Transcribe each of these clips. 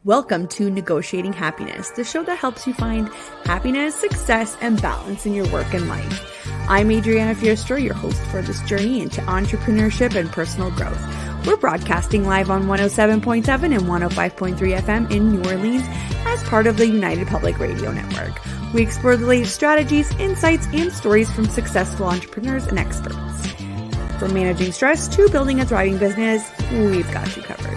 Welcome to Negotiating Happiness, the show that helps you find happiness, success, and balance in your work and life. I'm Adriana Fierstro, your host for this journey into entrepreneurship and personal growth. We're broadcasting live on 107.7 and 105.3 FM in New Orleans as part of the United Public Radio Network. We explore the latest strategies, insights, and stories from successful entrepreneurs and experts. From managing stress to building a thriving business, we've got you covered.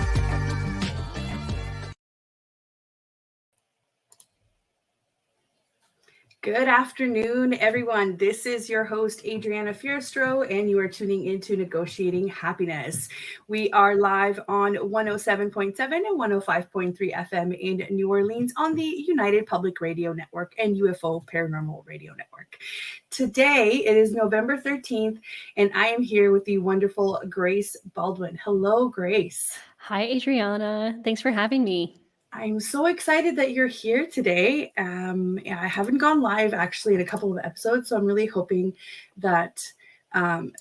Good afternoon, everyone. This is your host, Adriana Fierstro, and you are tuning into Negotiating Happiness. We are live on 107.7 and 105.3 FM in New Orleans on the United Public Radio Network and UFO Paranormal Radio Network. Today, it is November 13th, and I am here with the wonderful Grace Baldwin. Hello, Grace. Hi, Adriana. Thanks for having me. I'm so excited that you're here today. I haven't gone live actually in a couple of episodes, so I'm really hoping that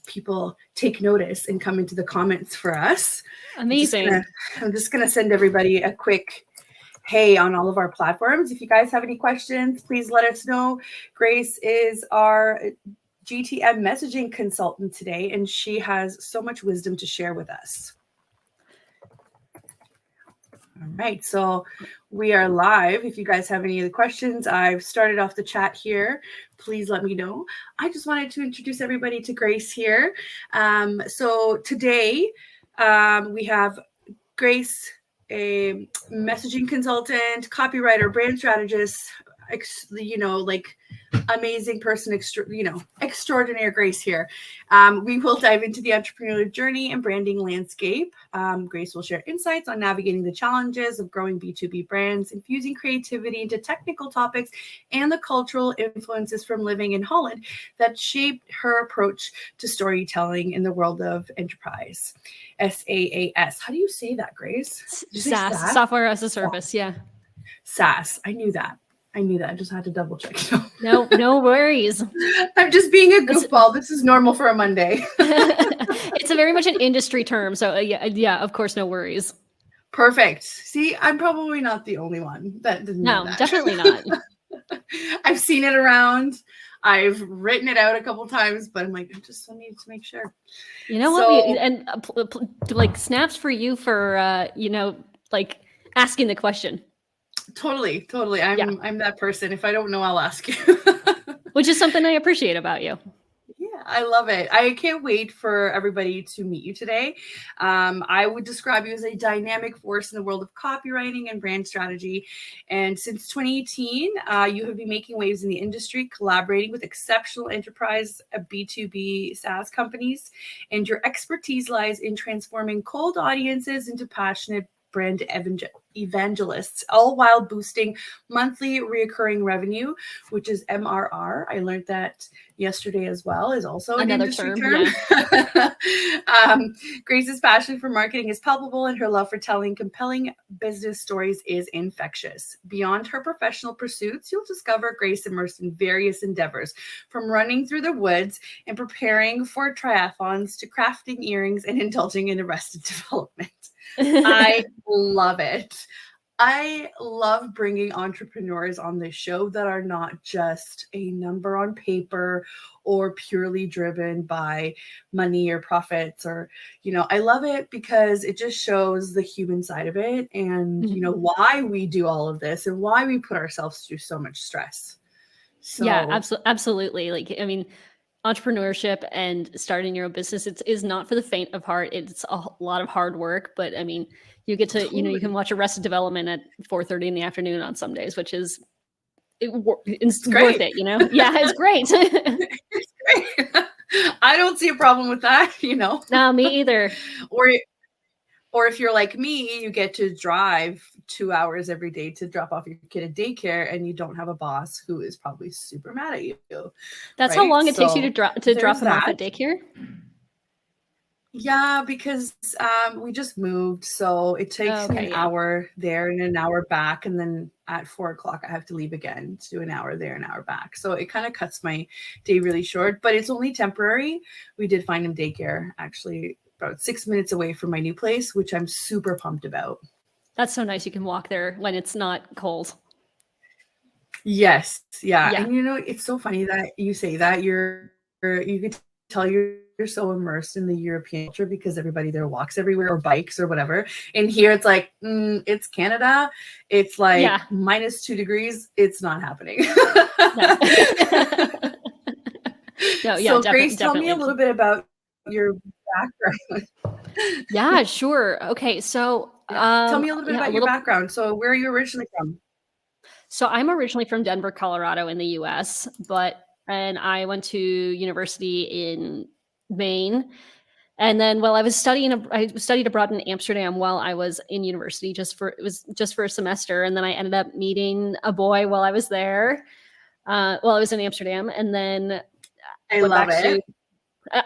people take notice and come into the comments for us. Amazing. I'm just gonna send everybody a quick hey on all of our platforms. If you guys have any questions, please let us know. Grace is our GTM messaging consultant today, and she has so much wisdom to share with us. All right, so we are live. If you guys have any other questions, I've started off the chat here. Please let me know. I just wanted to introduce everybody to Grace here. So today we have Grace, a messaging consultant, copywriter, brand strategist, amazing person, extraordinary Grace here. We will dive into the entrepreneurial journey and branding landscape. Grace will share insights on navigating the challenges of growing B2B brands, infusing creativity into technical topics, and the cultural influences from living in Holland that shaped her approach to storytelling in the world of enterprise. SaaS. How do you say that, Grace? SaaS, software as a service. Yeah. SaaS. I knew that. I just had to double check. No worries. I'm just being a goofball. This is normal for a Monday. It's a very much an industry term. So yeah, of course, no worries. Perfect. See, I'm probably not the only one that didn't know that. Definitely not. I've seen it around. I've written it out a couple times, but I'm like, I just need to make sure. You know what? Snaps for you for, asking the question. Totally. I'm that person. If I don't know, I'll ask you. Which is something I appreciate about you. Yeah, I love it. I can't wait for everybody to meet you today. I would describe you as a dynamic force in the world of copywriting and brand strategy. And since 2018, you have been making waves in the industry, collaborating with exceptional enterprise B2B SaaS companies. And your expertise lies in transforming cold audiences into passionate brand evangelists, all while boosting monthly recurring revenue, which is MRR. I learned that yesterday as well, is also an industry term. Yeah. Grace's passion for marketing is palpable, and her love for telling compelling business stories is infectious. Beyond her professional pursuits, you'll discover Grace immersed in various endeavors, from running through the woods and preparing for triathlons to crafting earrings and indulging in arrested development. I love it. I love bringing entrepreneurs on this show that are not just a number on paper or purely driven by money or profits or, I love it because it just shows the human side of it and, why we do all of this and why we put ourselves through so much stress. So, yeah, absolutely. Entrepreneurship and starting your own business, is not for the faint of heart. It's a lot of hard work, but you get to, you can watch Arrested Development at 4:30 in the afternoon on some days, which is it's worth it, Yeah, it's great. It's great. I don't see a problem with that, No, me either. Or if you're like me, you get to drive 2 hours every day to drop off your kid at daycare, and you don't have a boss who is probably super mad at you. That's right? How long it takes you to drop him off at daycare? Yeah, because we just moved, so it takes me an hour there and an hour back, and then at 4:00 I have to leave again to do an hour there, an hour back. So it kind of cuts my day really short, but it's only temporary. We did find him daycare actually about 6 minutes away from my new place, which I'm super pumped about. That's so nice. You can walk there when it's not cold. Yes. Yeah. Yeah. And you know, it's so funny that you say that you could tell you're so immersed in the European culture because everybody there walks everywhere or bikes or whatever. And here it's like, it's Canada. It's like Yeah. -2 degrees. It's not happening. No. No, yeah, So Grace, tell me definitely. a little bit about your background. Yeah, sure. Okay. So, Tell me a little bit yeah, about your background. So where are you originally from? So I'm originally from Denver, Colorado in the US, and I went to university in Maine. And then while I was studying, I studied abroad in Amsterdam while I was in university, it was just for a semester. And then I ended up meeting a boy while I was there, while I was in Amsterdam. And then I love it.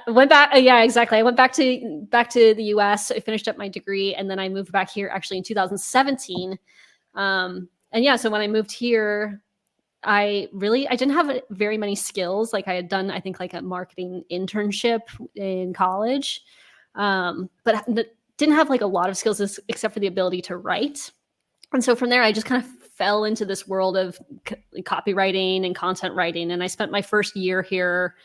went back. Yeah, exactly. I went back to the US. I finished up my degree, and then I moved back here actually in 2017. And yeah, so when I moved here, I didn't have very many skills. Like I had done, I think like a marketing internship in college, but didn't have like a lot of skills except for the ability to write. And so from there, I just kind of fell into this world of copywriting and content writing. And I spent my first year here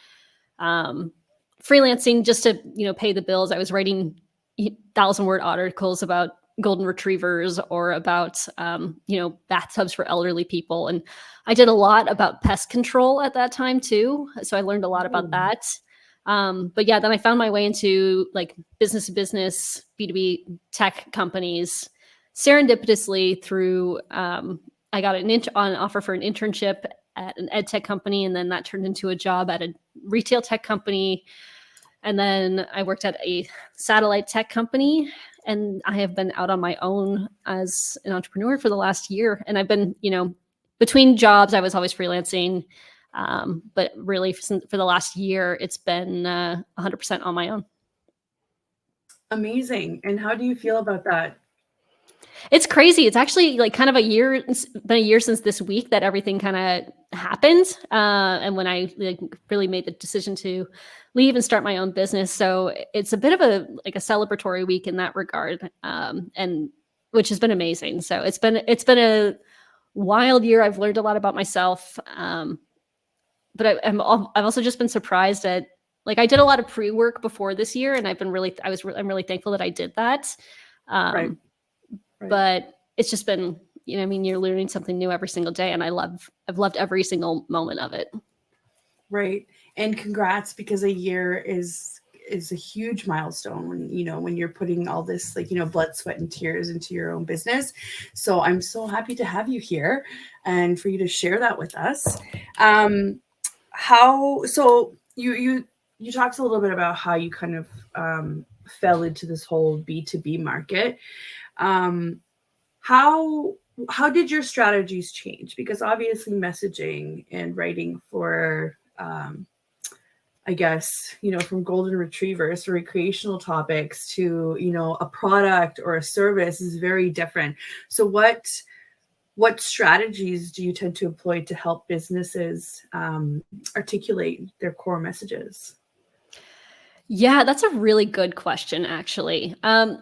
freelancing just to, pay the bills. I was writing 1,000-word articles about golden retrievers or about, bathtubs for elderly people. And I did a lot about pest control at that time too. So I learned a lot about that. But yeah, then I found my way into like business to business, B2B tech companies serendipitously through, I got an offer for an internship at an ed tech company. And then that turned into a job at a retail tech company. And then I worked at a satellite tech company, and I have been out on my own as an entrepreneur for the last year. And I've been, between jobs, I was always freelancing. But really for the last year, it's been 100% on my own. Amazing. And how do you feel about that? It's crazy. It's actually like kind of it's been a year since this week that everything kind of happened. And when I really made the decision to leave and start my own business. So it's a bit of a celebratory week in that regard. And which has been amazing. So it's been a wild year. I've learned a lot about myself. But I've also just been surprised at, I did a lot of pre-work before this year, and I'm really thankful that I did that. Right. But it's just been, you're learning something new every single day, and I've loved every single moment of it. Right. And congrats, because a year is a huge milestone when you're putting all this blood, sweat, and tears into your own business. So I'm so happy to have you here and for you to share that with us. So you talked a little bit about how you kind of fell into this whole B2B market. How did your strategies change? Because obviously messaging and writing for, I guess, from golden retrievers to recreational topics to, a product or a service is very different. So what strategies do you tend to employ to help businesses articulate their core messages? Yeah, that's a really good question, actually. And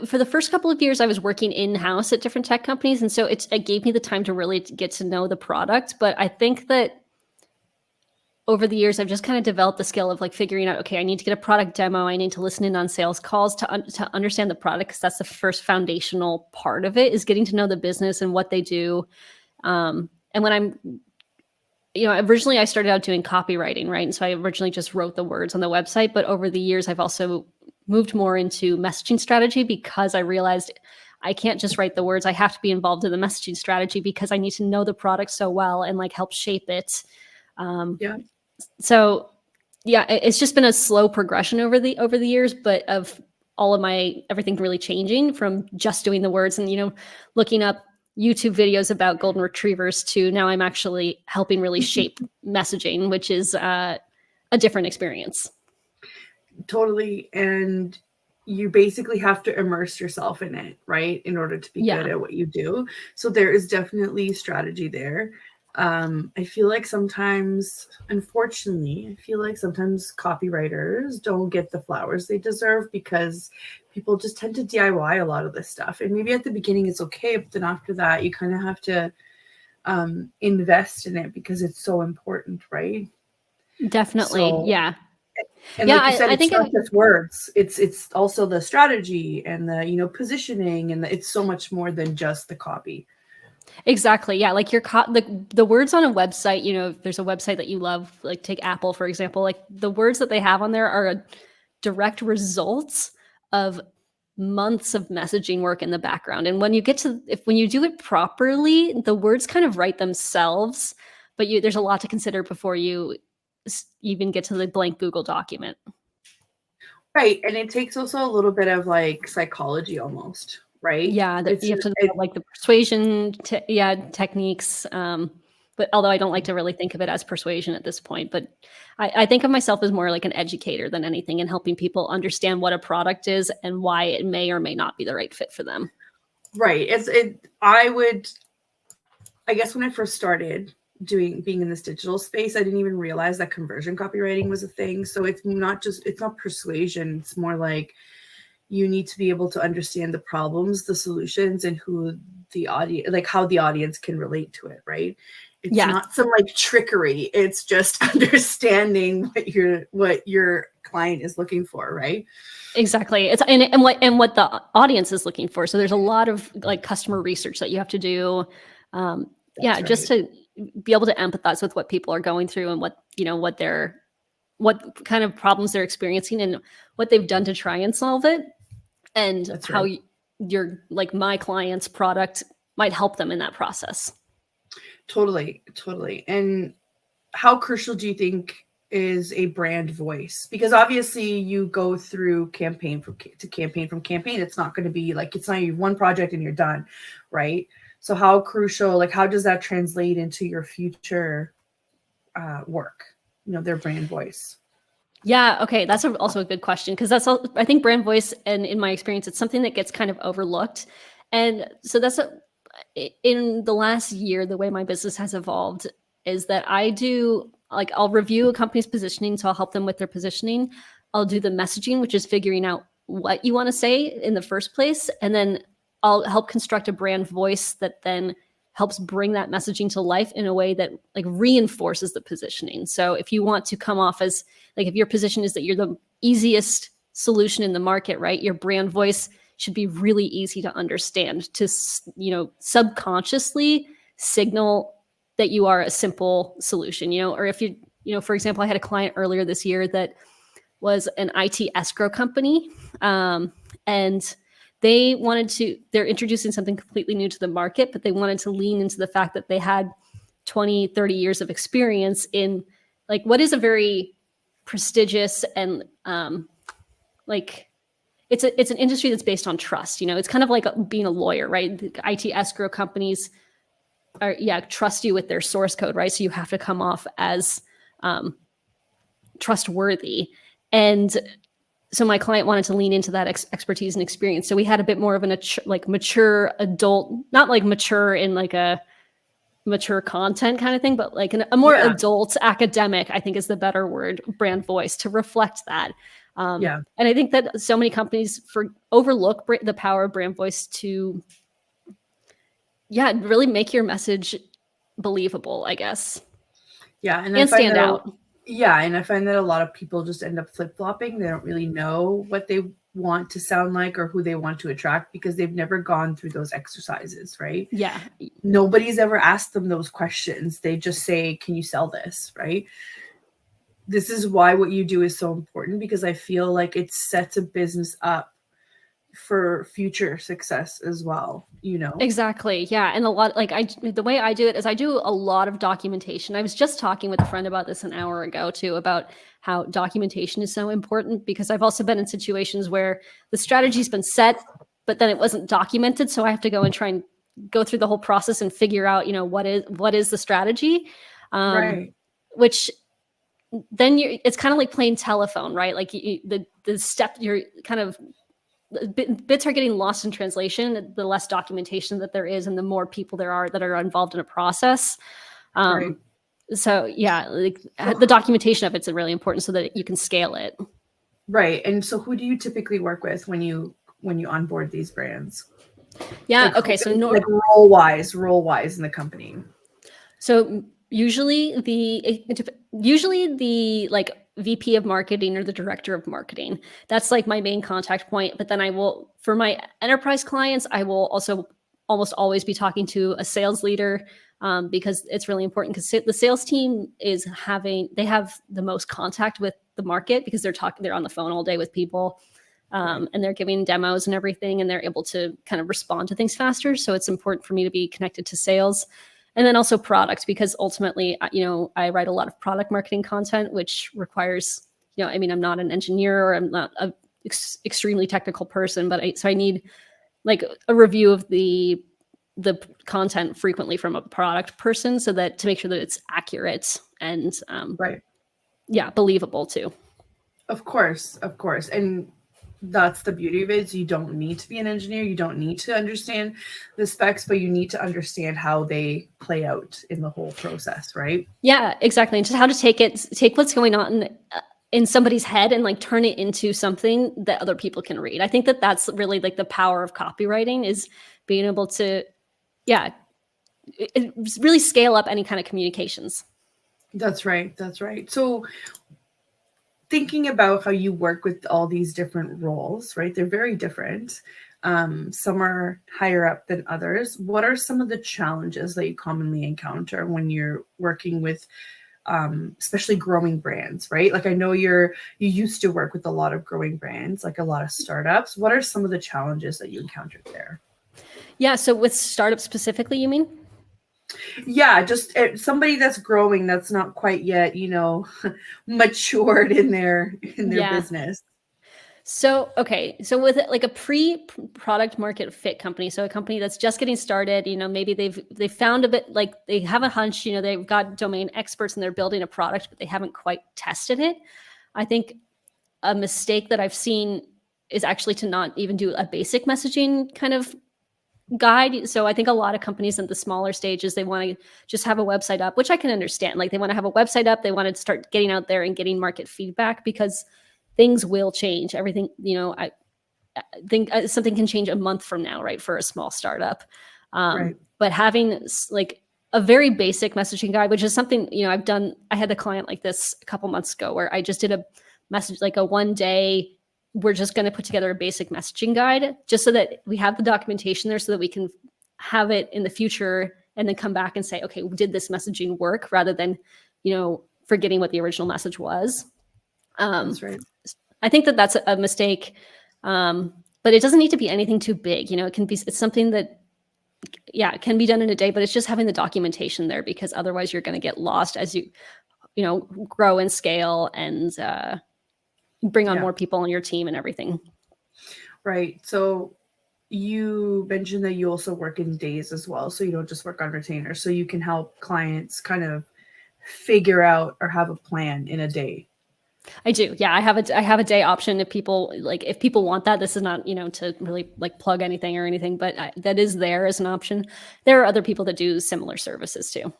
for the first couple of years, I was working in-house at different tech companies. And so it gave me the time to really get to know the product. But I think that over the years, I've just kind of developed the skill of figuring out, okay, I need to get a product demo. I need to listen in on sales calls to understand the product, because that's the first foundational part of it, is getting to know the business and what they do. And when originally I started out doing copywriting, right? And so I originally just wrote the words on the website. But over the years, I've also moved more into messaging strategy, because I realized I can't just write the words. I have to be involved in the messaging strategy, because I need to know the product so well and help shape it. So yeah, it's just been a slow progression over the years, but of all of everything really changing from just doing the words and, looking up YouTube videos about golden retrievers to now I'm actually helping really shape messaging, which is a different experience. Totally. And you basically have to immerse yourself in it, right? In order to be good at what you do. So there is definitely strategy there. I feel like sometimes, unfortunately, copywriters don't get the flowers they deserve because people just tend to DIY a lot of this stuff. And maybe at the beginning it's okay, but then after that, you kind of have to invest in it because it's so important, right? Definitely. So, Yeah. and Yeah. like you said, I it's think not just words. It's also the strategy and the positioning, and it's so much more than just the copy. exactly. Yeah. Like the words on a website, if there's a website that you love, like take Apple, for example, like the words that they have on there are a direct results of months of messaging work in the background. And when you when you do it properly, the words kind of write themselves, but there's a lot to consider before you even get to the blank Google document. Right. And it takes also a little bit of like psychology almost, right? Yeah, you have to know, like, the persuasion techniques. But although I don't like to really think of it as persuasion at this point, but I think of myself as more like an educator than anything, and helping people understand what a product is and why it may or may not be the right fit for them. Right. I guess when I first started being in this digital space, I didn't even realize that conversion copywriting was a thing. So it's not persuasion. It's more like you need to be able to understand the problems, the solutions, and who the audience, like how the audience can relate to it, right? It's not some like trickery. It's just understanding what your client is looking for, right? Exactly. It's and what the audience is looking for. So there's a lot of like customer research that you have to do. Just to be able to empathize with what people are going through and what kind of problems they're experiencing and what they've done to try and solve it, and how your like my client's product might help them in that process. Totally. And how crucial do you think is a brand voice? Because obviously you go through campaign to campaign. It's not going to be like, it's not one project and you're done, right? So how crucial, like how does that translate into your future work, their brand voice? Yeah. Okay. That's also a good question, because I think brand voice, and in my experience, it's something that gets kind of overlooked. And so in the last year, the way my business has evolved is that I'll review a company's positioning. So I'll help them with their positioning. I'll do the messaging, which is figuring out what you want to say in the first place. And then I'll help construct a brand voice that then helps bring that messaging to life in a way that like reinforces the positioning. So if you want to come off as like, if your position is that you're the easiest solution in the market, right? Your brand voice should be really easy to understand, to, subconsciously signal that you are a simple solution, or if for example, I had a client earlier this year that was an IT escrow company. And they're introducing something completely new to the market, but they wanted to lean into the fact that they had 20, 30 years of experience in like what is a very prestigious and it's an industry that's based on trust. It's kind of like being a lawyer, right? The IT escrow companies trust you with their source code, right? So you have to come off as trustworthy. And so my client wanted to lean into that expertise and experience. So we had a bit more of an mature adult, not like mature in like a mature content kind of thing, but like a more adult academic, I think is the better word, brand voice to reflect that. And I think that so many companies overlook the power of brand voice to, really make your message believable, I guess. Yeah, and stand out. Yeah, and I find that a lot of people just end up flip-flopping. They don't really know what they want to sound like or who they want to attract because they've never gone through those exercises, right? Yeah. Nobody's ever asked them those questions. They just say, can you sell this, right? This is why what you do is so important, because I feel like it sets a business up for future success as well, Exactly. Yeah. And the way I do it is I do a lot of documentation. I was just talking with a friend about this an hour ago too, about how documentation is so important, because I've also been in situations where the strategy's been set, but then it wasn't documented. So I have to go and try and go through the whole process and figure out, what is the strategy, right? Which then it's kind of like playing telephone, right? Like the step you're kind of, bits are getting lost in translation, the less documentation that there is and the more people there are that are involved in a process. Right. So yeah, like the documentation of it's really important so that you can scale it. Right. And so who do you typically work with when you onboard these brands? Yeah. Like, Okay. So like role wise in the company. So usually the like VP of marketing or the director of marketing, that's like my main contact point. But then I will, for my enterprise clients, I will also almost always be talking to a sales leader, because it's really important, because the sales team they have the most contact with the market, because they're on the phone all day with people. Right. And they're giving demos and everything, and they're able to kind of respond to things faster. So it's important for me to be connected to sales. And then also product, because ultimately, I write a lot of product marketing content, which requires, I'm not an engineer, or I'm not an extremely technical person, but so I need like a review of the content frequently from a product person, so that to make sure that it's accurate and Right. yeah, believable too. Of course. And that's the beauty of it, is you don't need to be an engineer. You don't need to understand the specs, but you need to understand how they play out in the whole process, right? Yeah, exactly. And just how to take what's going on in somebody's head and like turn it into something that other people can read. I think that that's really like the power of copywriting, is being able to, really scale up any kind of communications. That's right. So thinking about how you work with all these different roles, right? They're very different. Some are higher up than others. What are some of the challenges that you commonly encounter when you're working with, especially growing brands, right? Like, I know you used to work with a lot of growing brands, like a lot of startups. What are some of the challenges that you encountered there? Yeah. So with startups specifically, you mean? Yeah, just somebody that's growing, that's not quite yet, matured in their business. So, okay. So with like a pre-product market fit company, so a company that's just getting started, maybe they've found a bit, like they have a hunch, they've got domain experts and they're building a product, but they haven't quite tested it. I think a mistake that I've seen is actually to not even do a basic messaging kind of guide. So I think a lot of companies in the smaller stages, they want to just have a website up, which I can understand. Like they want to have a website up, they want to start getting out there and getting market feedback, because things will change. Everything, I think something can change a month from now, right? For a small startup. Right. But having like a very basic messaging guide, which is something, I had a client like this a couple months ago, where I just did a message, like a 1 day, we're just going to put together a basic messaging guide, just so that we have the documentation there, so that we can have it in the future and then come back and say, okay, did this messaging work, rather than, forgetting what the original message was. That's right. I think that that's a mistake, but it doesn't need to be anything too big. It's something that, it can be done in a day, but it's just having the documentation there, because otherwise you're going to get lost as you grow and scale and bring on more people on your team and everything. Right. So you mentioned that you also work in days as well. So you don't just work on retainers. So you can help clients kind of figure out or have a plan in a day. I do. Yeah. I have a day option if people want that. This is not, to really like plug anything or anything, but that is there as an option. There are other people that do similar services too.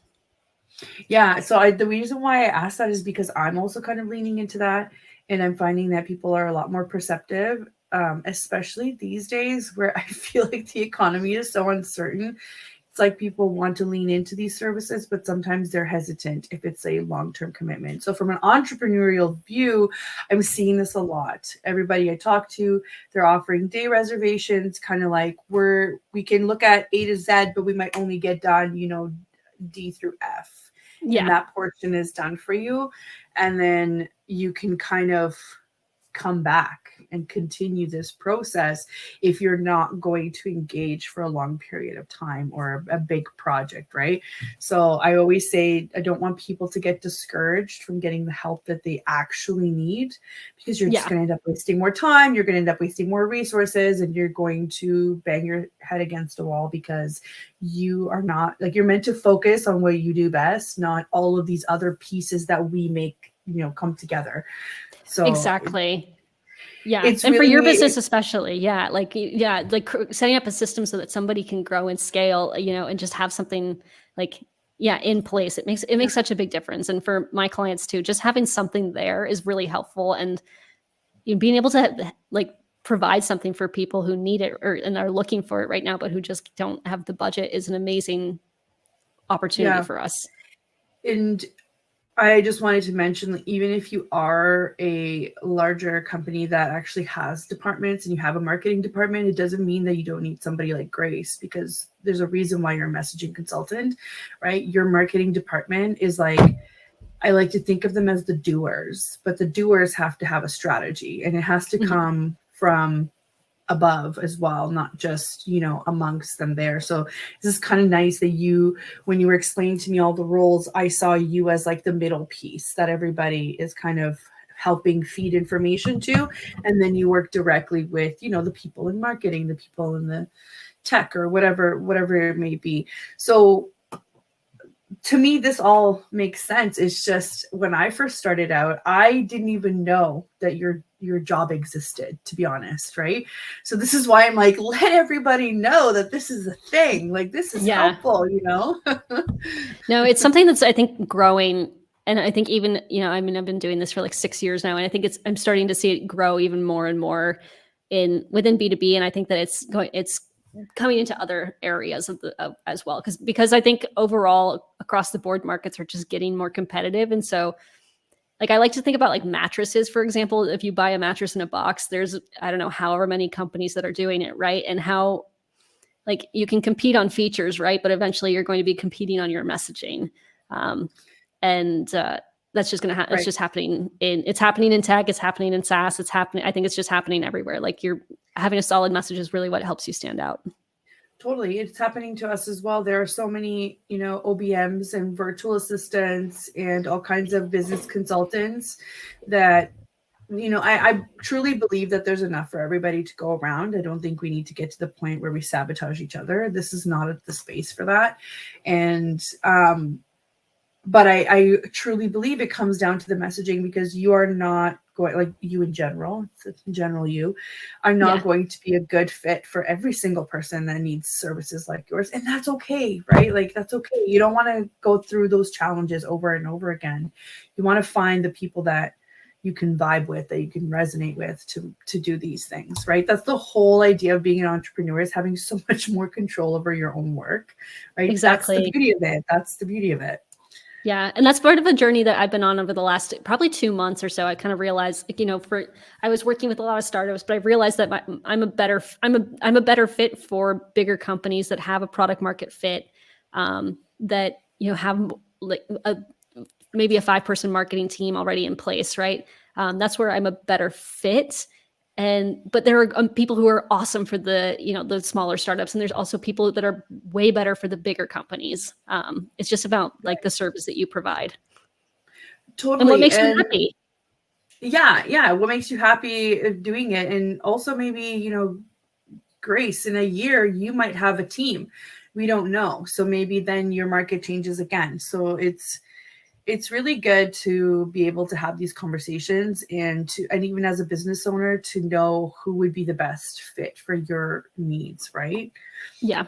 Yeah. So the reason why I asked that is because I'm also kind of leaning into that. And I'm finding that people are a lot more perceptive, especially these days, where I feel like the economy is so uncertain. It's like people want to lean into these services, but sometimes they're hesitant if it's a long-term commitment. So from an entrepreneurial view, I'm seeing this a lot. Everybody I talk to, they're offering day reservations, kind of like we can look at A to Z, but we might only get done, D through F. Yeah. And that portion is done for you. And then you can kind of come back and continue this process if you're not going to engage for a long period of time or a big project, right? So I always say I don't want people to get discouraged from getting the help that they actually need, because you're just going to end up wasting more time, you're going to end up wasting more resources, and you're going to bang your head against a wall, because you are not, like, you're meant to focus on what you do best, not all of these other pieces that we make, come together. So exactly. Yeah. It's and really, for your business, especially. Yeah. Like setting up a system so that somebody can grow and scale, and just have something like, in place. It makes such a big difference. And for my clients too, just having something there is really helpful. And being able to like provide something for people who need it and are looking for it right now, but who just don't have the budget is an amazing opportunity for us. And I just wanted to mention, even if you are a larger company that actually has departments and you have a marketing department, it doesn't mean that you don't need somebody like Grace, because there's a reason why you're a messaging consultant, right? Your marketing department is like, I like to think of them as the doers, but the doers have to have a strategy, and it has to come from above as well, not just, amongst them there. So this is kind of nice that when you were explaining to me all the roles, I saw you as like the middle piece that everybody is kind of helping feed information to. And then you work directly with, the people in marketing, the people in the tech, or whatever it may be. So to me, this all makes sense. It's just when I first started out, I didn't even know that your job existed, to be honest, right? So this is why I'm like, let everybody know that this is a thing. Like, this is helpful, No, it's something that's, I think, growing. And I think even, I've been doing this for like 6 years now, and I think I'm starting to see it grow even more and more within B2B. And I think that it's coming into other areas as well. Because I think overall across the board markets are just getting more competitive. And so like, I like to think about like mattresses, for example. If you buy a mattress in a box, there's, I don't know, however many companies that are doing it, right? And how like you can compete on features, right? But eventually you're going to be competing on your messaging. That's just going to it's just happening it's happening in tech, it's happening in SaaS, I think it's just happening everywhere. Like, you're having a solid message is really what helps you stand out. Totally. It's happening to us as well. There are so many, OBMs and virtual assistants and all kinds of business consultants that, I truly believe that there's enough for everybody to go around. I don't think we need to get to the point where we sabotage each other. This is not the space for that. And, but I truly believe it comes down to the messaging, because you are not going, like, you in general, you are not going to be a good fit for every single person that needs services like yours. And that's okay, right? Like, that's okay. You don't want to go through those challenges over and over again. You want to find the people that you can vibe with, that you can resonate with to do these things, right? That's the whole idea of being an entrepreneur, is having so much more control over your own work, right? Exactly. That's the beauty of it. Yeah. And that's part of a journey that I've been on over the last probably 2 months or so. I kind of realized, like, I was working with a lot of startups, but I realized that I'm a better fit for bigger companies that have a product market fit, that, have like maybe a 5-person marketing team already in place. Right. That's where I'm a better fit. But there are people who are awesome for the smaller startups. And there's also people that are way better for the bigger companies. It's just about like the service that you provide. Totally. And what makes you happy. Yeah. What makes you happy doing it? And also maybe, Grace, in a year, you might have a team. We don't know. So maybe then your market changes again. So it's really good to be able to have these conversations and even as a business owner, to know who would be the best fit for your needs, right? Yeah.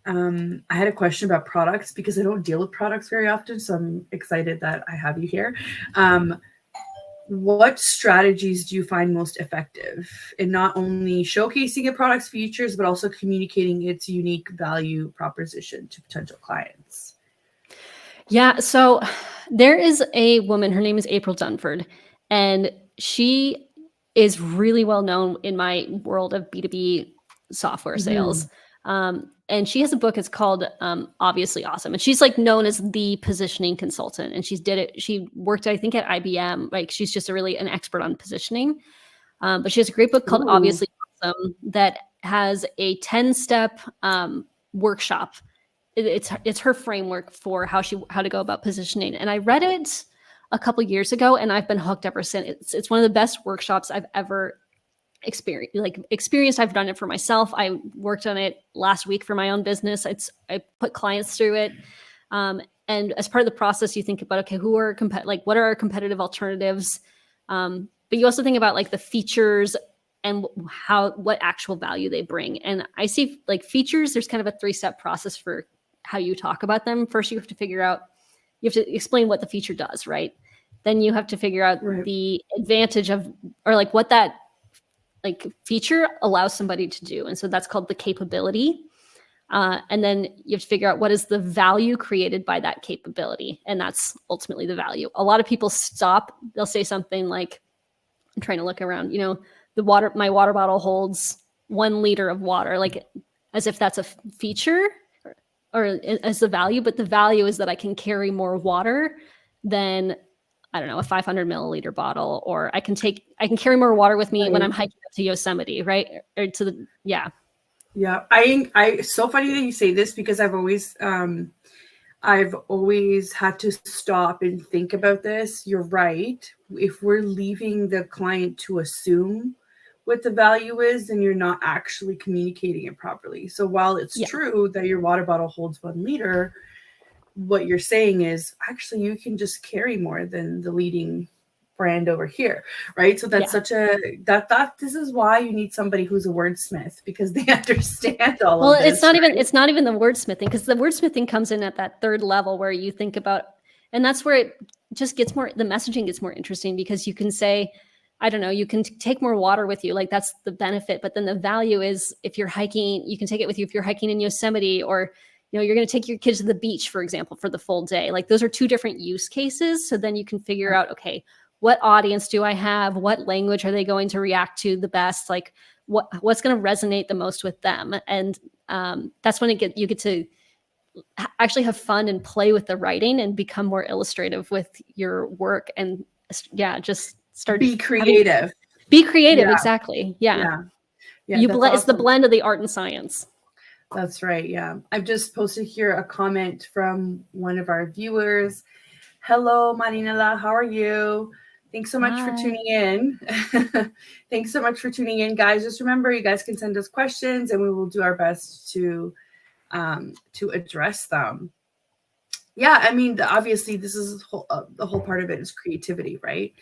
I had a question about products, because I don't deal with products very often. So I'm excited that I have you here. What strategies do you find most effective in not only showcasing a product's features, but also communicating its unique value proposition to potential clients? Yeah. So there is a woman, her name is April Dunford, and she is really well known in my world of B2B software sales. And she has a book, it's called Obviously Awesome. And she's like known as the positioning consultant. And she worked, I think, at IBM. Like, she's just an expert on positioning. But she has a great book called Obviously Awesome that has a 10-step workshop. It's her framework for how to go about positioning. And I read it a couple years ago, and I've been hooked ever since. It's one of the best workshops I've ever experienced. I've done it for myself. I worked on it last week for my own business. I put clients through it. And as part of the process, you think about, okay, what are our competitive alternatives? But you also think about like the features and what actual value they bring. And I see like features, there's kind of a 3-step process for how you talk about them. First, you have to explain what the feature does, right? Then you have to figure out the advantage of, or like what that like feature allows somebody to do. And so that's called the capability. And then you have to figure out what is the value created by that capability. And that's ultimately the value. A lot of people stop, they'll say something like, I'm trying to look around, my water bottle holds 1 liter of water, like as if that's a feature or as the value, but the value is that I can carry more water than, I don't know, a 500 milliliter bottle, or I can carry more water with me when I'm hiking up to Yosemite, right? Or to the, yeah. Yeah. It's so funny that you say this, because I've always had to stop and think about this. You're right. If we're leaving the client to assume what the value is, then you're not actually communicating it properly. So while it's true that your water bottle holds 1 liter, what you're saying is actually you can just carry more than the leading brand over here, right? So that's such a this is why you need somebody who's a wordsmith, because they understand all of this. Well, it's not even the wordsmithing, because the wordsmithing comes in at that third level where you think about, and that's where it just gets more, the messaging gets more interesting, because you can say, I don't know, you can take more water with you, like that's the benefit. But then the value is, if you're hiking, you can take it with you if you're hiking in Yosemite, or you're going to take your kids to the beach, for example, for the full day. Like those are 2 different use cases. So then you can figure out, okay, what audience do I have? What language are they going to react to the best? Like what's going to resonate the most with them? And that's when you get to actually have fun and play with the writing and become more illustrative with your work. And just start be creative. Exactly. Yeah. It's awesome. the blend of the art and science. That's right. Yeah. I've just posted here a comment from one of our viewers. Hello, Marinela. How are you? Thanks so much for tuning in. Thanks so much for tuning in, guys. Just remember, you guys can send us questions and we will do our best to address them. Yeah. I mean, obviously this is the whole part of it is creativity, right?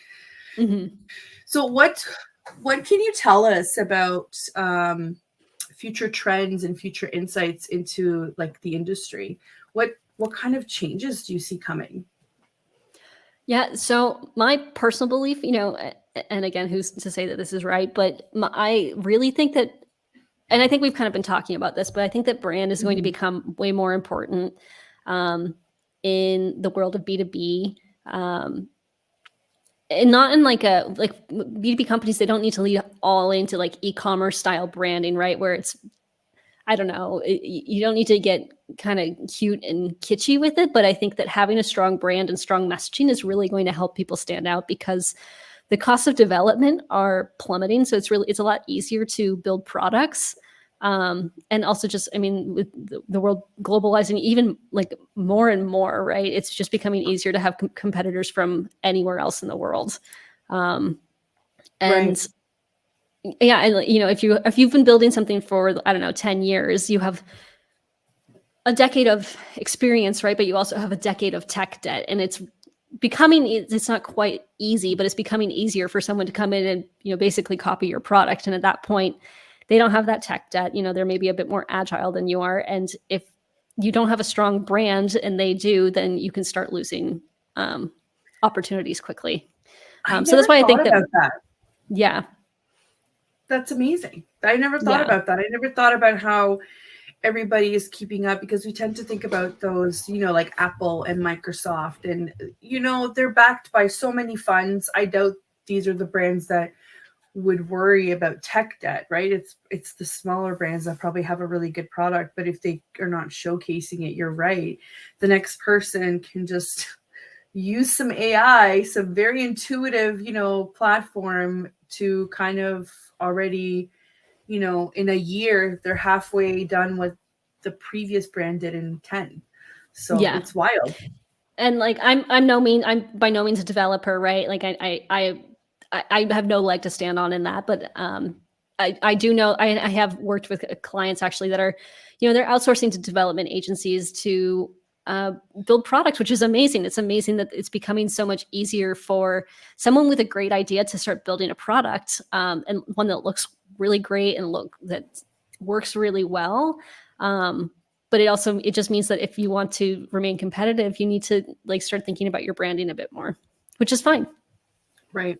Mm-hmm. So what can you tell us about, future trends and future insights into like the industry? What kind of changes do you see coming? Yeah. So my personal belief, and again, who's to say that this is right, but I really think that, and I think we've kind of been talking about this, but I think that brand is going to become way more important in the world of B2B. And not in like B2B companies, they don't need to lead all into like e-commerce style branding, right? Where it's, I don't know, you don't need to get kind of cute and kitschy with it. But I think that having a strong brand and strong messaging is really going to help people stand out, because the costs of development are plummeting. So it's a lot easier to build products. And also just, I mean, with the world globalizing even like more and more, right? It's just becoming easier to have competitors from anywhere else in the world. And yeah, and if you've been building something for, I don't know, 10 years, you have a decade of experience, right? But you also have a decade of tech debt, and it's not quite easy, but it's becoming easier for someone to come in and, basically copy your product. And at that point, they don't have that tech debt. They're maybe a bit more agile than you are. And if you don't have a strong brand and they do, then you can start losing opportunities quickly. So that's why I think that. Yeah. That's amazing. I never thought about that. I never thought about how everybody is keeping up, because we tend to think about those, like Apple and Microsoft, and, they're backed by so many funds. I doubt these are the brands that would worry about tech debt, right? It's the smaller brands that probably have a really good product, but if they are not showcasing it, you're right, the next person can just use some AI, some very intuitive, platform to kind of already, in a year, they're halfway done what the previous brand did in 10. So it's wild. And like, I'm by no means a developer, right? Like I have no leg to stand on in that, but I do know, I have worked with clients actually that are, they're outsourcing to development agencies to build products, which is amazing. It's amazing that it's becoming so much easier for someone with a great idea to start building a product, and one that looks really great and that works really well. But but it just means that if you want to remain competitive, you need to like start thinking about your branding a bit more, which is fine. Right.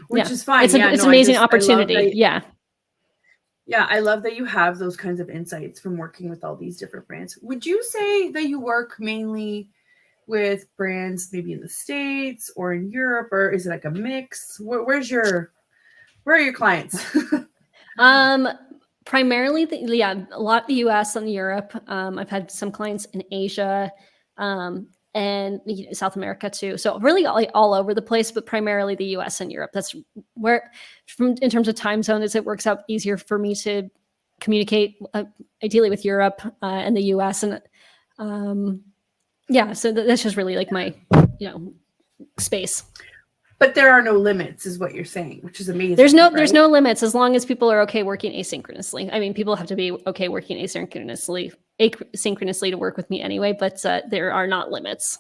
Which is fine. It's an amazing opportunity. Yeah, I love that you have those kinds of insights from working with all these different brands. Would you say that you work mainly with brands maybe in the States or in Europe, or is it like a mix? Where are your clients? Primarily, a lot the US and Europe. I've had some clients in Asia, and South America too. So really all over the place, but primarily the US and Europe. That's where, in terms of time zones, it works out easier for me to communicate ideally with Europe and the US. And so that's just really like my, space. But there are no limits, is what you're saying, which is amazing. There's no limits as long as people are okay working asynchronously. I mean, people have to be okay working asynchronously to work with me anyway, but there are not limits.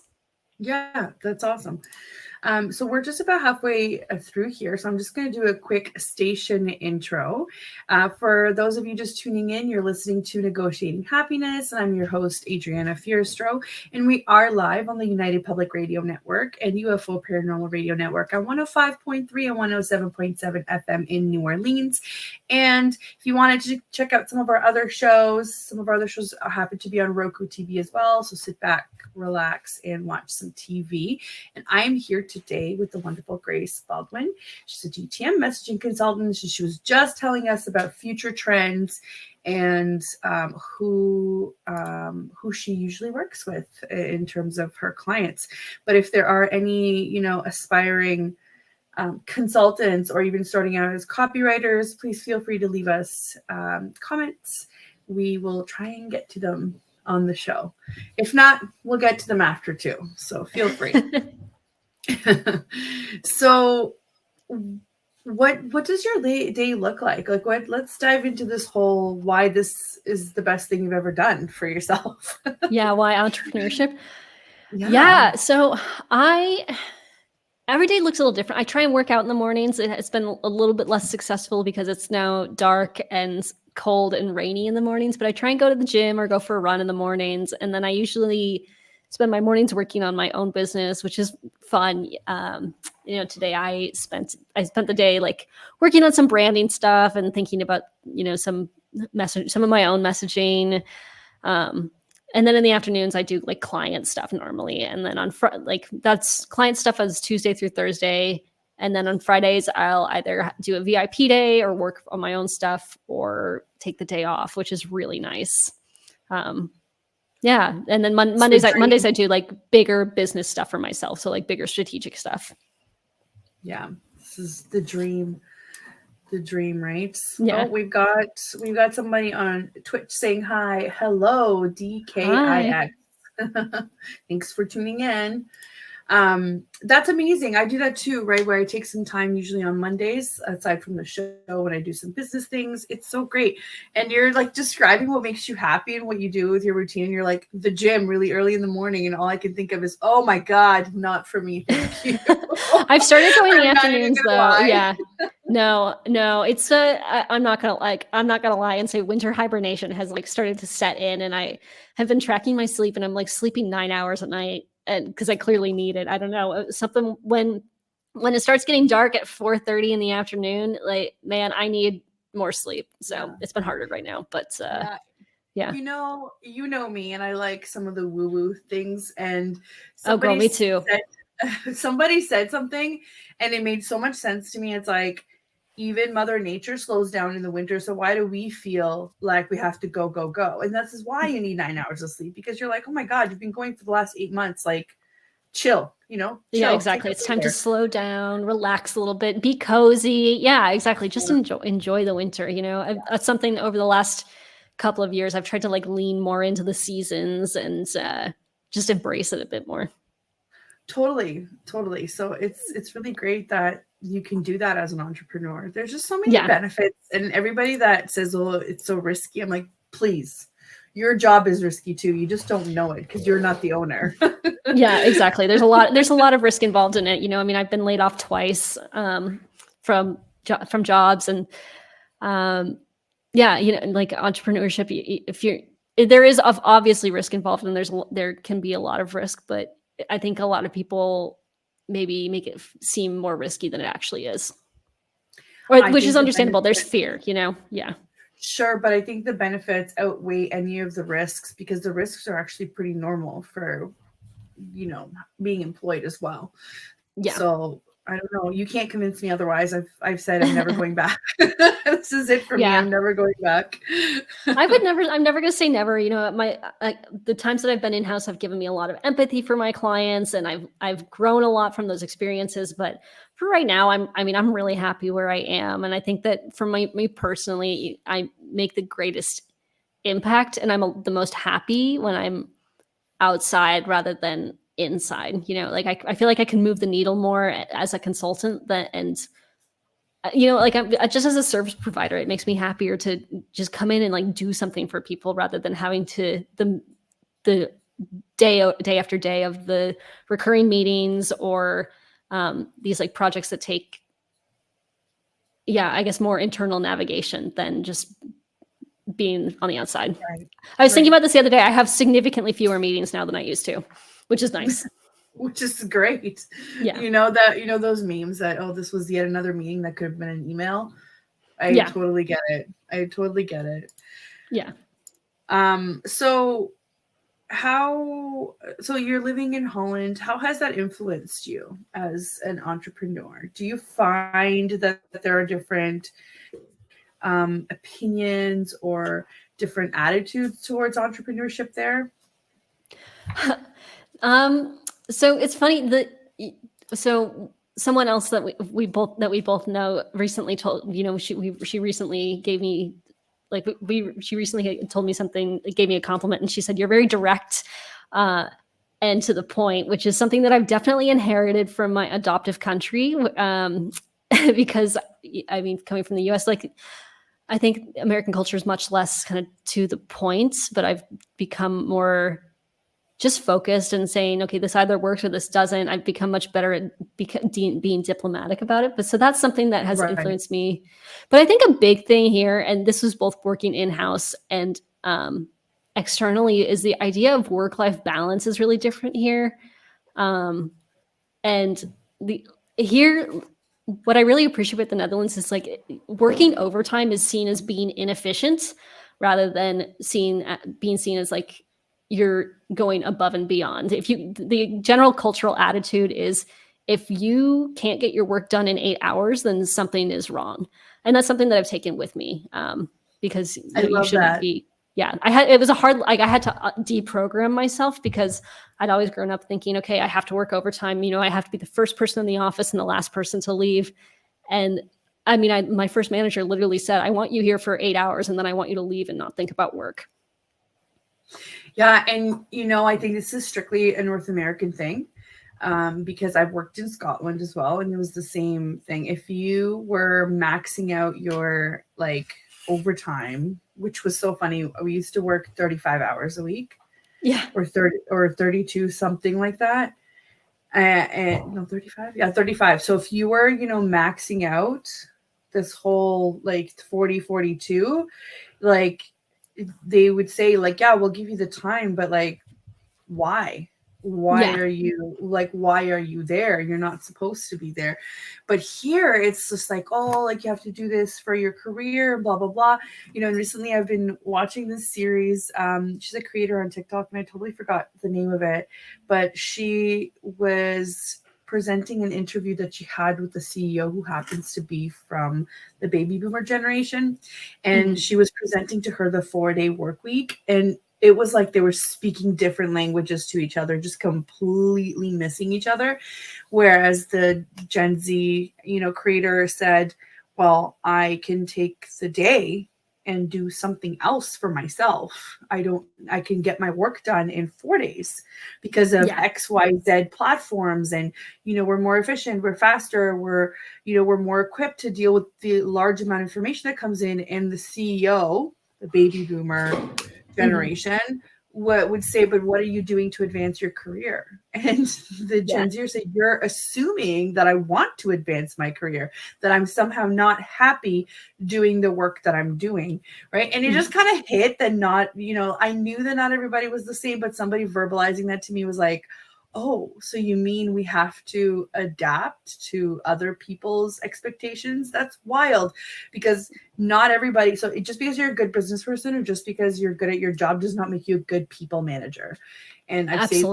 Yeah, that's awesome. So we're just about halfway through here. So I'm just going to do a quick station intro. For those of you just tuning in, you're listening to Negotiating Happiness, and I'm your host, Adriana Fierstro, and we are live on the United Public Radio Network and UFO Paranormal Radio Network on 105.3 and 107.7 FM in New Orleans. And if you wanted to check out some of our other shows happen to be on Roku TV as well. So sit back, relax, and watch some TV. And I am here today with the wonderful Grace Baldwin. She's a GTM messaging consultant. She was just telling us about future trends and who she usually works with in terms of her clients. But if there are any, aspiring consultants or even starting out as copywriters, please feel free to leave us comments. We will try and get to them on the show. If not, we'll get to them after too. So feel free. So what does your day look like? Let's dive into this whole why this is the best thing you've ever done for yourself. Why entrepreneurship? So every day looks a little different. I try and work out in the mornings. It's been a little bit less successful because it's now dark and cold and rainy in the mornings, but I try and go to the gym or go for a run in the mornings. And then I usually spend my mornings working on my own business, which is fun. Today I spent the day like working on some branding stuff and thinking about, some of my own messaging. And then in the afternoons I do like client stuff normally. And then on that's client stuff as Tuesday through Thursday. And then on Fridays, I'll either do a VIP day or work on my own stuff or take the day off, which is really nice. And then Mondays I do like bigger business stuff for myself. So like bigger strategic stuff. Yeah. This is the dream, right? Yeah. Oh, we've got somebody on Twitch saying hi. Hello, DKIX. Thanks for tuning in. That's amazing. I do that too, right? Where I take some time usually on Mondays, aside from the show, when I do some business things. It's so great. And you're like describing what makes you happy and what you do with your routine. And you're like the gym really early in the morning. And all I can think of is, oh my God, not for me. Thank you. I've started going in the afternoons though. Lie. Yeah. No, it's I'm not going to lie and say winter hibernation has like started to set in, and I have been tracking my sleep, and I'm like sleeping 9 hours at night. And because I clearly need it. I don't know, something when it starts getting dark at 4:30 in the afternoon, like, man, I need more sleep. So It's been harder right now, but yeah. You know me, and I like some of the woo-woo things. And girl, me too. Somebody said something and it made so much sense to me. It's like, even Mother Nature slows down in the winter. So why do we feel like we have to go, go, go? And this is why you need 9 hours of sleep, because you're like, oh my God, you've been going for the last 8 months. Like, chill, chill. Yeah, exactly. It's time to slow down, relax a little bit, be cozy. Yeah, exactly. Just enjoy the winter. That's something over the last couple of years I've tried to like lean more into the seasons and just embrace it a bit more. Totally. So it's really great that you can do that as an entrepreneur. There's just so many benefits, and everybody that says, oh, it's so risky, I'm like, please, your job is risky too. You just don't know it because you're not the owner. Yeah, exactly. There's a lot of risk involved in it. I mean, I've been laid off twice from jobs, and like entrepreneurship, if there is obviously risk involved, and there can be a lot of risk, but I think a lot of people maybe make it seem more risky than it actually is, which is understandable. There's fear, Yeah. Sure, but I think the benefits outweigh any of the risks, because the risks are actually pretty normal for, being employed as well. Yeah. So I don't know. You can't convince me otherwise. I've said I'm never going back. This is it for me. I'm never going back. I'm never going to say never. The times that I've been in-house have given me a lot of empathy for my clients, and I've grown a lot from those experiences. But for right now, I'm really happy where I am. And I think that for me personally, I make the greatest impact, and I'm the most happy when I'm outside rather than inside. I feel like I can move the needle more as a consultant I'm just as a service provider, it makes me happier to just come in and like do something for people rather than having to the day after day of the recurring meetings or these like projects that take, I guess more internal navigation than just being on the outside. Right. I was thinking about this the other day. I have significantly fewer meetings now than I used to, which is nice. Which is great. Yeah. Those memes that, oh, this was yet another meeting that could have been an email. I totally get it. Yeah. So you're living in Holland. How has that influenced you as an entrepreneur? Do you find that there are different opinions or different attitudes towards entrepreneurship there? So it's funny so someone else that we both know recently told, she recently gave me she recently told me something, gave me a compliment, and she said, "You're very direct and to the point," which is something that I've definitely inherited from my adoptive country. Because coming from the US, I think American culture is much less kind of to the point, but I've become more just focused and saying, okay, this either works or this doesn't. I've become much better at being diplomatic about it. But so that's something that has influenced me. But I think a big thing here, and this was both working in-house and externally, is the idea of work-life balance is really different here. And here, what I really appreciate with the Netherlands is working overtime is seen as being inefficient rather than being seen as you're going above and beyond. The general cultural attitude is, if you can't get your work done in 8 hours, then something is wrong. And that's something that I've taken with me because you shouldn't be. Yeah, it was a hard, I had to deprogram myself because I'd always grown up thinking, okay, I have to work overtime. I have to be the first person in the office and the last person to leave. And my first manager literally said, "I want you here for 8 hours, and then I want you to leave and not think about work." Yeah. And, I think this is strictly a North American thing because I've worked in Scotland as well. And it was the same thing. If you were maxing out your overtime, which was so funny, we used to work 35 hours a week. Yeah. Or 30 or 32, something like that. And no, 35. Yeah, 35. So if you were, maxing out this whole 40, 42, they would say yeah, we'll give you the time, but why are you there? You're not supposed to be there. But here it's just you have to do this for your career, blah blah blah. And recently I've been watching this series. She's a creator on TikTok, and I totally forgot the name of it, but she was presenting an interview that she had with the CEO, who happens to be from the baby boomer generation. And she was presenting to her the 4-day work week. And it was like they were speaking different languages to each other, just completely missing each other. Whereas the Gen Z, creator said, well, I can take the day and do something else for myself. I can get my work done in 4 days because of XYZ platforms. And, we're more efficient, we're faster, we're more equipped to deal with the large amount of information that comes in. And the CEO, the baby boomer generation, what would say, but what are you doing to advance your career? And the Gen Zers say, you're assuming that I want to advance my career, that I'm somehow not happy doing the work that I'm doing, right? And it just kind of hit that not, I knew that not everybody was the same, but somebody verbalizing that to me was like, oh, so you mean we have to adapt to other people's expectations? That's wild, because not everybody. So just because you're a good business person or just because you're good at your job does not make you a good people manager. And I say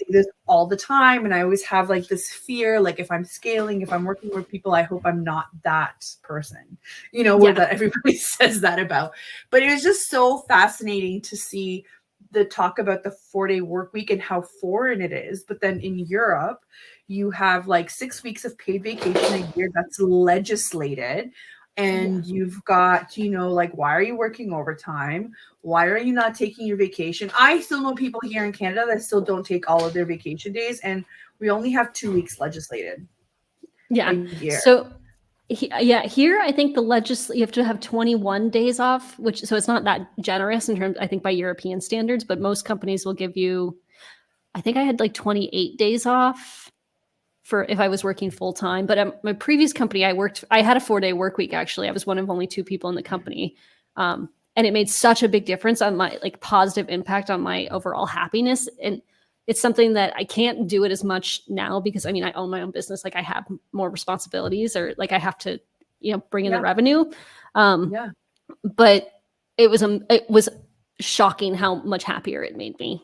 this all the time. And I always have like this fear, like if I'm scaling, if I'm working with people, I hope I'm not that person, where that everybody says that about. But it was just so fascinating to see the talk about the 4-day work week and how foreign it is. But then in Europe, you have like 6 weeks of paid vacation a year that's legislated. And you've got, like, why are you working overtime? Why are you not taking your vacation? I still know people here in Canada that still don't take all of their vacation days. And we only have 2 weeks legislated. Yeah. So here I think you have to have 21 days off, so it's not that generous in terms, I think, by European standards, but most companies will give you, I think I had like 28 days off for if I was working full time. But my previous company, I had a 4-day work week. Actually, I was one of only 2 people in the company. And it made such a big difference on my positive impact on my overall happiness. And it's something that I can't do it as much now because I own my own business. Like I have more responsibilities, or like I have to, bring in the revenue. But it was shocking how much happier it made me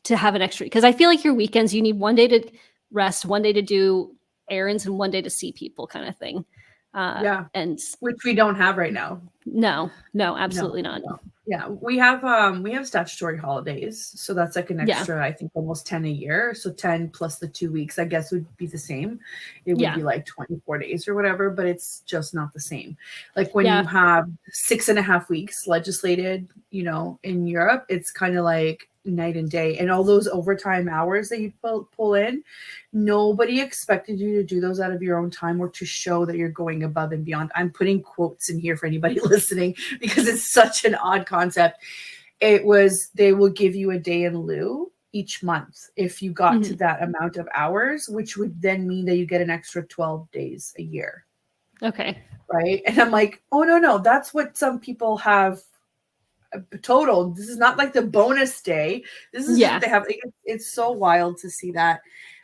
to have an extra, because I feel like your weekends, you need one day to rest, one day to do errands, and one day to see people, kind of thing. And which we don't have right now. No, absolutely not. No. Yeah, we have statutory holidays, so that's like an extra, I think almost 10 a year. So 10 plus the 2 weeks, I guess, would be the same. It would be like 24 days or whatever, but it's just not the same. Like when you have 6.5 weeks legislated, in Europe, it's kind of like night and day. And all those overtime hours that you pull in, nobody expected you to do those out of your own time or to show that you're going above and beyond. I'm putting quotes in here for anybody listening because it's such an odd concept. It was, they will give you a day in lieu each month if you got to that amount of hours, which would then mean that you get an extra 12 days a year. Okay. Right. And I'm like, oh, no, that's what some people have total. This is not like the bonus day. This is what they have. It's so wild to see that.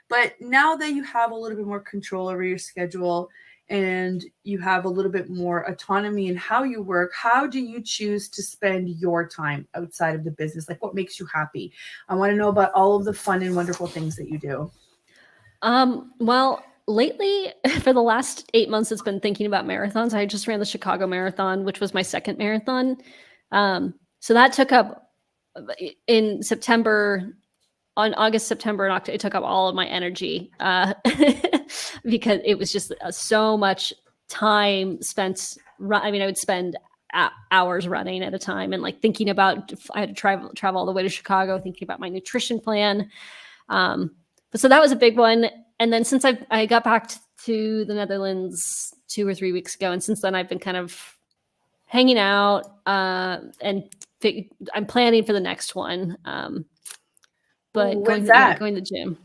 But now that you have a little bit more control over your schedule and you have a little bit more autonomy in how you work, how do you choose to spend your time outside of the business? Like, what makes you happy? I want to know about all of the fun and wonderful things that you do. Well, lately, for the last 8 months, it's been thinking about marathons. I just ran the Chicago Marathon, which was my second marathon. So that took up in September, on August, September, and October, it took up all of my energy because it was just so much time spent. I would spend hours running at a time and like thinking about, I had to travel all the way to Chicago, thinking about my nutrition plan. But so that was a big one. And then since I got back to the Netherlands 2 or 3 weeks ago, and since then I've been kind of hanging out and I'm planning for the next one. But going to the gym.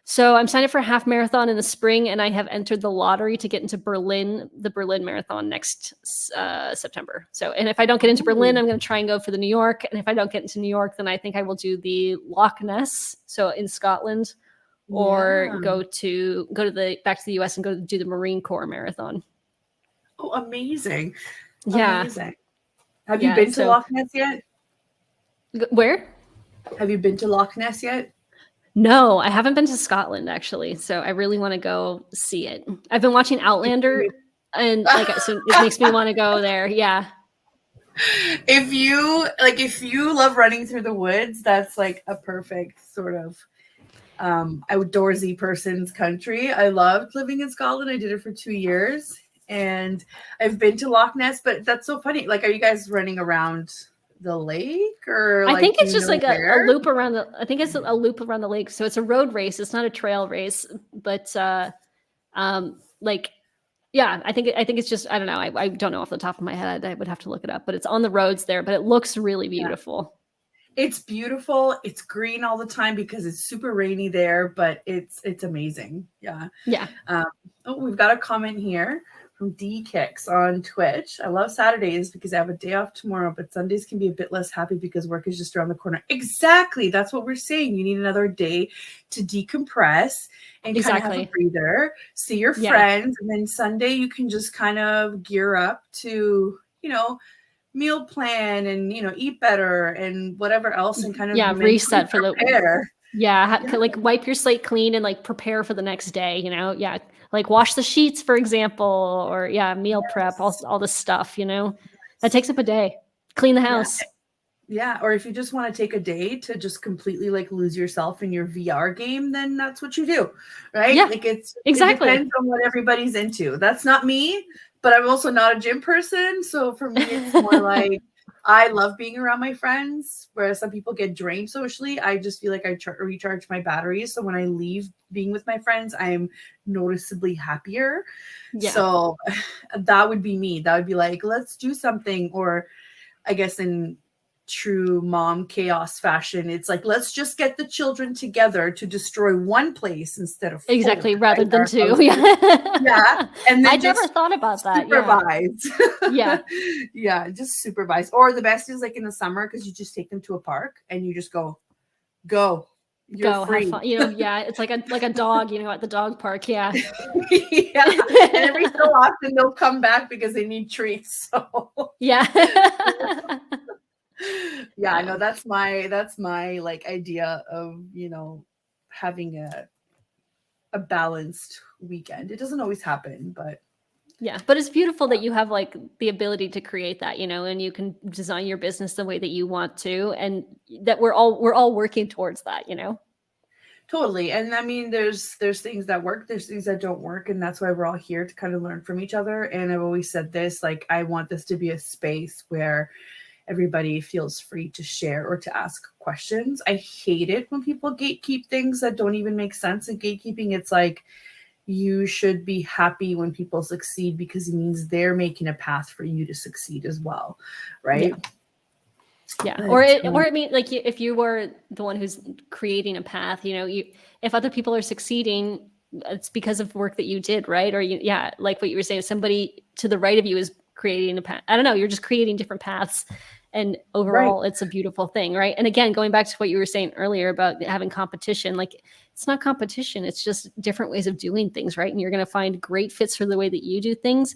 So I'm signed up for a half marathon in the spring, and I have entered the lottery to get into the Berlin Marathon next September. So, and if I don't get into Berlin, I'm going to try and go for the New York. And if I don't get into New York, then I think I will do the Loch Ness, so in Scotland, or go to back to the US and go do the Marine Corps Marathon. Oh, amazing! Yeah. Amazing. Have you been to Loch Ness yet? Where? Have you been to Loch Ness yet? No, I haven't been to Scotland actually. So I really want to go see it. I've been watching Outlander and so it makes me want to go there. Yeah. If you love running through the woods, that's like a perfect sort of outdoorsy person's country. I loved living in Scotland. I did it for 2 years and I've been to Loch Ness, but that's so funny. Like, are you guys running around the lake, or I think it's just like a loop around the lake. So it's a road race. It's not a trail race, but I think it's just, I don't know. I don't know off the top of my head. I would have to look it up, but it's on the roads there, but it looks really beautiful. It's beautiful. It's green all the time because it's super rainy there, but it's amazing. Yeah. Yeah. Oh, we've got a comment here from D Kicks on Twitch. I love Saturdays because I have a day off tomorrow, but Sundays can be a bit less happy because work is just around the corner. Exactly. That's what we're saying. You need another day to decompress and kind of have a breather, see your friends. And then Sunday you can just kind of gear up to, meal plan and, eat better and whatever else and kind of reset for prepare. Like wipe your slate clean and like prepare for the next day, like wash the sheets, for example, or meal prep, all this stuff, that takes up a day. Clean the house. Yeah. Or if you just want to take a day to just completely like lose yourself in your VR game, then that's what you do. Right. Yeah, like it exactly. depends on what everybody's into. That's not me, but I'm also not a gym person. So for me, it's more like I love being around my friends, whereas some people get drained socially. I just feel like I recharge my batteries. So when I leave being with my friends, I'm noticeably happier. Yeah. So that would be me. That would be like, let's do something. Or I guess in true mom chaos fashion, it's like, let's just get the children together to destroy one place instead of 4, rather than 2. Yeah. And then I never thought about that. Supervise. Yeah. Just supervise. Or the best is like in the summer, because you just take them to a park and you just go. You're free. Have fun. It's like a dog, at the dog park. Yeah. And every so often they'll come back because they need treats. So yeah. I know that's my like idea of, having a balanced weekend. It doesn't always happen, but but it's beautiful that you have like the ability to create that, and you can design your business the way that you want to, and that we're all working towards that, Totally. And I mean, there's things that work, there's things that don't work. And that's why we're all here to kind of learn from each other. And I've always said this, like, I want this to be a space where everybody feels free to share or to ask questions. I hate it when people gatekeep things that don't even make sense. In gatekeeping, it's like, you should be happy when people succeed because it means they're making a path for you to succeed as well. Right. Yeah. Or I mean, like if you were the one who's creating a path, if other people are succeeding, it's because of work that you did. Right. Or like what you were saying, somebody to the right of you is creating a path. I don't know. You're just creating different paths. And overall, It's a beautiful thing, right? And again, going back to what you were saying earlier about having competition, like it's not competition. It's just different ways of doing things, right? And you're going to find great fits for the way that you do things.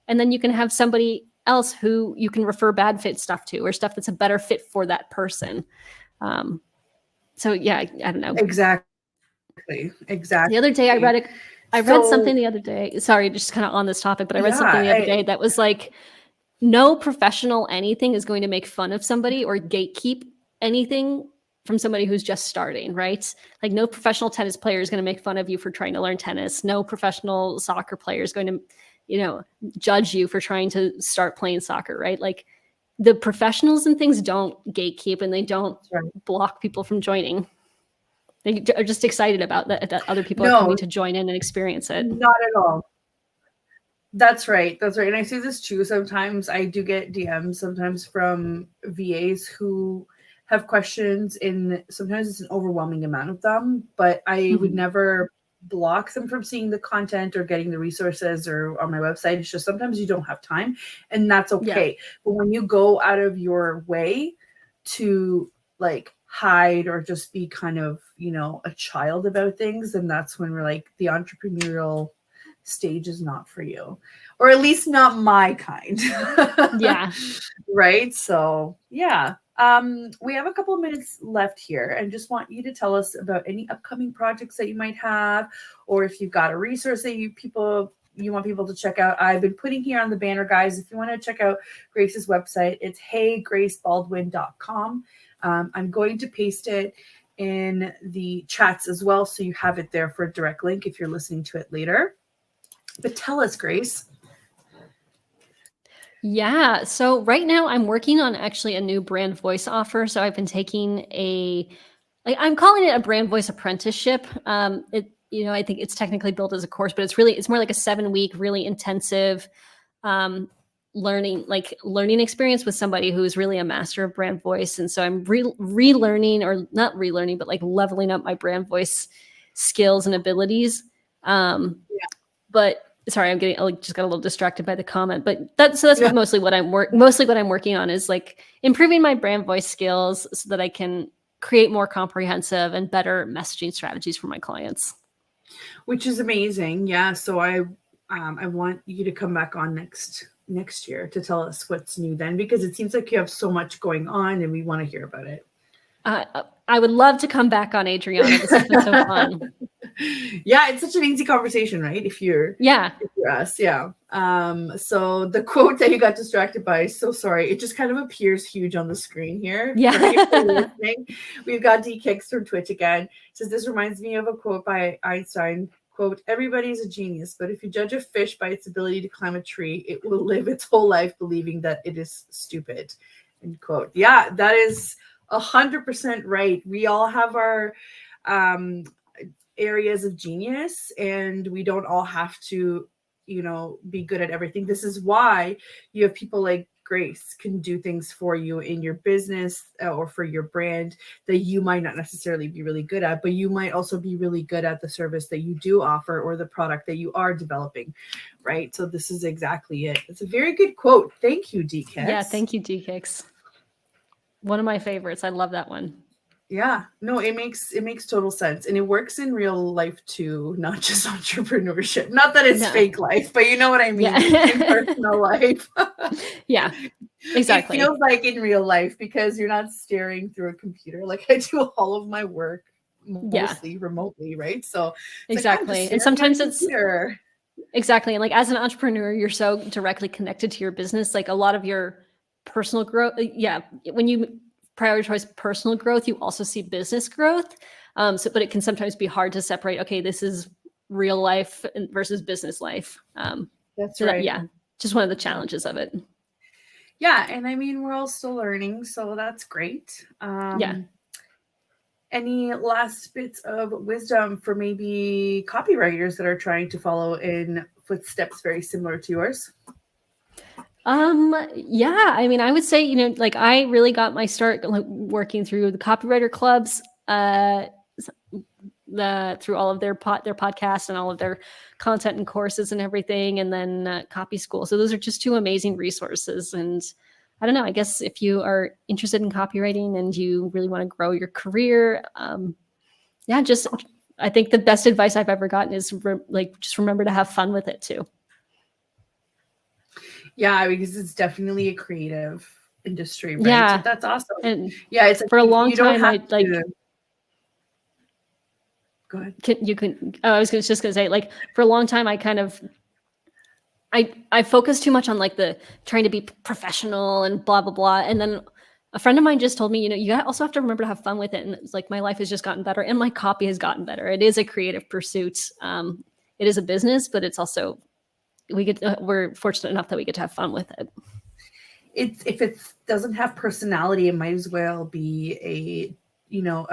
And then you can have somebody else who you can refer bad fit stuff to, or stuff that's a better fit for that person. So I don't know. Exactly. The other day I read something the other day. Sorry, just kind of on this topic, but I read something the other day that was like, no professional anything is going to make fun of somebody or gatekeep anything from somebody who's just starting, right? Like no professional tennis player is going to make fun of you for trying to learn tennis. No professional soccer player is going to, judge you for trying to start playing soccer, right? Like the professionals and things don't gatekeep and they don't block people from joining. They are just excited about that other people are coming to join in and experience it. Not at all. That's right. And I see this too. Sometimes I do get DMs sometimes from VAs who have questions, and sometimes it's an overwhelming amount of them, but I would never block them from seeing the content or getting the resources or on my website. It's just sometimes you don't have time, and that's okay. But when you go out of your way to like hide or just be kind of, a child about things, then that's when we're like, the entrepreneurial stage is not for you, or at least not my kind. Right. So we have a couple of minutes left here and just want you to tell us about any upcoming projects that you might have, or if you've got a resource that you want people to check out. I've been putting here on the banner, guys, if you want to check out Grace's website, it's heygracebaldwin.com. I'm going to paste it in the chats as well, so you have it there for a direct link if you're listening to it later. But tell us, Grace. Yeah. So right now I'm working on actually a new brand voice offer. So I've been taking I'm calling it a brand voice apprenticeship. I think it's technically built as a course, but it's more like a 7-week, really intensive learning experience with somebody who is really a master of brand voice. And so I'm relearning, or not relearning, but like leveling up my brand voice skills and abilities. But sorry, I just got a little distracted by the comment, but that's mostly what I'm working on, is like improving my brand voice skills so that I can create more comprehensive and better messaging strategies for my clients. Which is amazing. Yeah. So I want you to come back on next year to tell us what's new then, because it seems like you have so much going on and we want to hear about it. I would love to come back on, Adriana. This has been so fun. Yeah, it's such an easy conversation, right? If you're us, yeah. So the quote that you got distracted by, so sorry, it just kind of appears huge on the screen here. Yeah. We've got D Kicks from Twitch again. It says, this reminds me of a quote by Einstein. Quote, everybody is a genius, but if you judge a fish by its ability to climb a tree, it will live its whole life believing that it is stupid. End quote. Yeah, that is 100% right. We all have our areas of genius, and we don't all have to, be good at everything. This is why you have people like Grace can do things for you in your business or for your brand that you might not necessarily be really good at, but you might also be really good at the service that you do offer or the product that you are developing, right? So this is exactly it. It's a very good quote. Thank you, DKix. Yeah, thank you, DKix. One of my favorites. I love that one. Yeah, no, it makes total sense. And it works in real life too, not just entrepreneurship. Not that it's fake life, but you know what I mean? Yeah. In personal life. Yeah, exactly. It feels like in real life because you're not staring through a computer. Like I do all of my work mostly remotely, right? So exactly. Like, and sometimes it's exactly. And like as an entrepreneur, you're so directly connected to your business. Like a lot of your personal growth. When you prioritize personal growth, you also see business growth. But it can sometimes be hard to separate. Okay, this is real life versus business life. That's right. Just one of the challenges of it. Yeah, and I mean we're all still learning, so that's great. Any last bits of wisdom for maybe copywriters that are trying to follow in footsteps very similar to yours? I mean, I would say, like I really got my start working through the copywriter clubs, through all of their podcasts and all of their content and courses and everything. And then Copy School. So those are just two amazing resources. And I don't know, I guess if you are interested in copywriting and you really want to grow your career, I think the best advice I've ever gotten is just remember to have fun with it too. Yeah, because it's definitely a creative industry, right? Yeah, so that's awesome. And it's like for a long time, Go ahead. I was just gonna say, like for a long time, I kind of I focused too much on like the trying to be professional and blah blah blah, and then a friend of mine just told me, you also have to remember to have fun with it. And it's like my life has just gotten better, and my copy has gotten better. It is a creative pursuit. It is a business, but it's also we're fortunate enough that we get to have fun with it. If it doesn't have personality, it might as well be a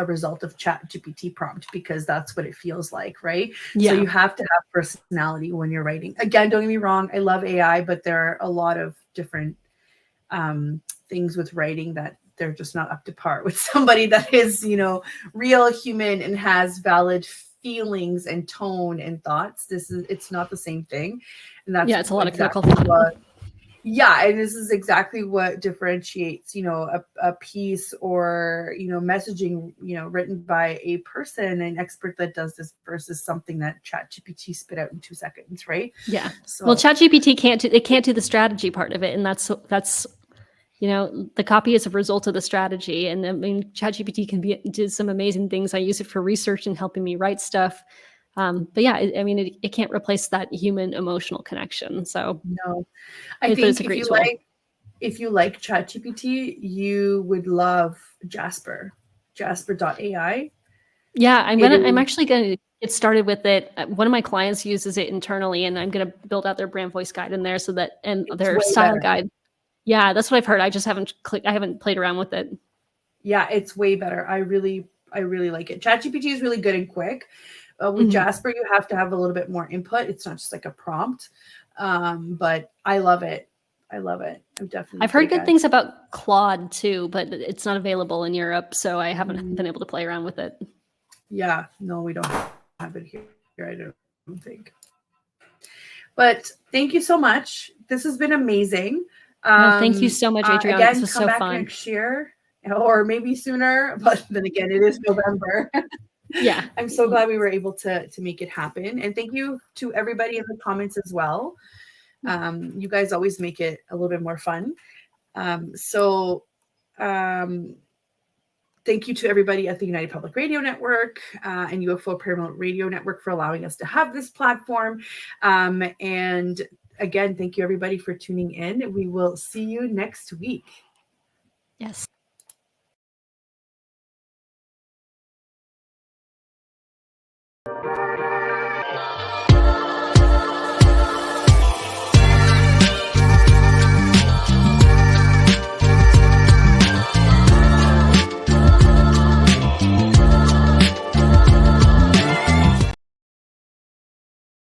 result of ChatGPT prompt, because that's what it feels like, right? So you have to have personality when you're writing. Again, don't get me wrong, I love AI, but there are a lot of different things with writing that they're just not up to par with somebody that is, real human and has valid feelings and tone and thoughts. It's not the same thing. And that's it's a lot of critical thought. And this is exactly what differentiates, a piece or, messaging, written by a person, an expert that does this versus something that ChatGPT spit out in 2 seconds, right? Yeah. So, well, ChatGPT can't do the strategy part of it, and that's the copy is a result of the strategy. And I mean, ChatGPT do some amazing things. I use it for research and helping me write stuff. But it can't replace that human emotional connection. So no, I think it's a great tool. If you like ChatGPT, you would love Jasper.ai. Yeah, I'm actually going to get started with it. One of my clients uses it internally, and I'm going to build out their brand voice guide in there and their style guide. Yeah, that's what I've heard. I just haven't played around with it. Yeah, it's way better. I really like it. ChatGPT is really good and quick. With Jasper, you have to have a little bit more input. It's not just like a prompt, but I love it. I love it. I've heard good things about Claude too, but it's not available in Europe, so I haven't been able to play around with it. Yeah, no, we don't have it here. I don't think. But thank you so much. This has been amazing. Thank you so much, Adriana. Again, this was come so back fun. next year, or maybe sooner. But then again, it is November. Yeah, I'm so glad we were able to make it happen. And thank you to everybody in the comments as well. You guys always make it a little bit more fun. Thank you to everybody at the United Public Radio Network and UFO Paramount Radio Network for allowing us to have this platform. And again, thank you everybody for tuning in. We will see you next week. Yes.